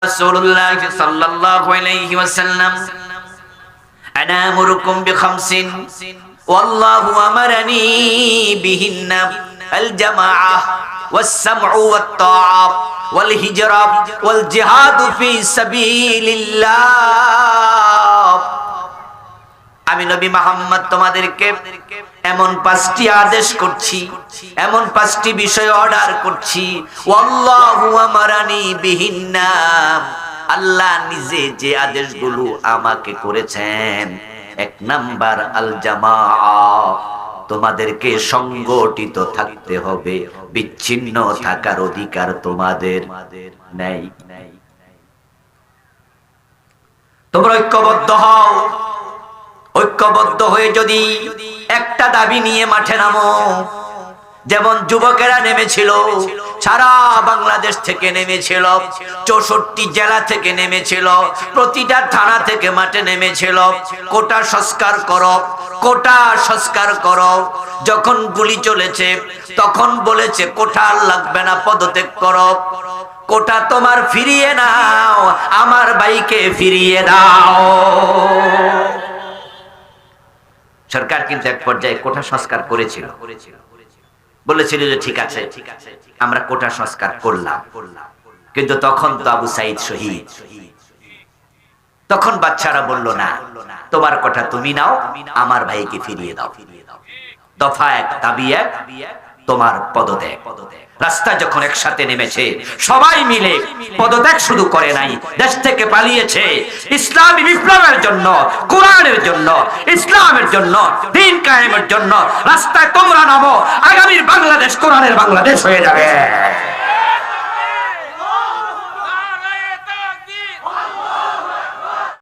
রাসূলুল্লাহ সাল্লাল্লাহু আলাইহি ওয়াসাল্লাম আনা আমুরুকুম বিখামসিন ওয়াল্লাহু আমারানি বিহিন্না আল জামাআহ ওয়াস সামউ ওয়াত তাআ ওয়াল হিজরা ওয়াল জিহাদ ফি সাবিলিল্লাহ। আমি নবী মুহাম্মদ তোমাদেরকে এমন 5টি আদেশ করছি, এমন 5টি বিষয় অর্ডার করছি। ওয়াল্লাহু আমারানি বিহিন্না, আল্লাহ নিজে যে আদেশগুলো আমাকে করেছেন। 1 নাম্বার আল জামাআ, তোমাদেরকে সংগঠিত থাকতে হবে, বিচ্ছিন্ন থাকার অধিকার তোমাদের নাই। তোমরা ঐক্যবদ্ধ হও, ঐক্যবদ্ধ হয়ে যদি একটা দাবি নিয়ে মাঠে নামো, যেমন যুবকেরা নেমেছিল, সারা বাংলাদেশ থেকে নেমেছিল, 64 জেলা থেকে নেমেছিল, প্রতিটা থানা থেকে মাঠে নেমেছিল, কোটা সংস্কার করো, কোটা সংস্কার করো। যখন গুলি চলেছে তখন বলেছে কোটা লাগবে না, পদত্যাগ করো, কোটা তোমার ফিরিয়ে নাও, আমার ভাইকে ফিরিয়ে দাও। সরকার কিন্তু এক পর্যায়ে কোটা সংস্কার করেছিল, বলেছিল যে ঠিক আছে আমরা কোটা সংস্কার করলাম, কিন্তু তখন তো আবু সাইদ শহীদ। তখন বাচ্চারা বলল না, তোমার কোটা তুমি নাও, আমার ভাইকে ফিরিয়ে দাও। দফা 1 দাবি 1, তোমার পদত্যাগ। রাস্তা যখন একসাথে নেমেছে, সবাই মিলে পদত্যাগ শুরু করে নাই, দেশ থেকে পালিয়েছে ইসলামী বিপ্লবের জন্য, কোরআনের জন্য, ইসলামের জন্য, দ্বীন কায়েমের জন্য। রাস্তায় তোমরা নামো, আগামীর বাংলাদেশ কোরআনের বাংলাদেশ হয়ে যাবে।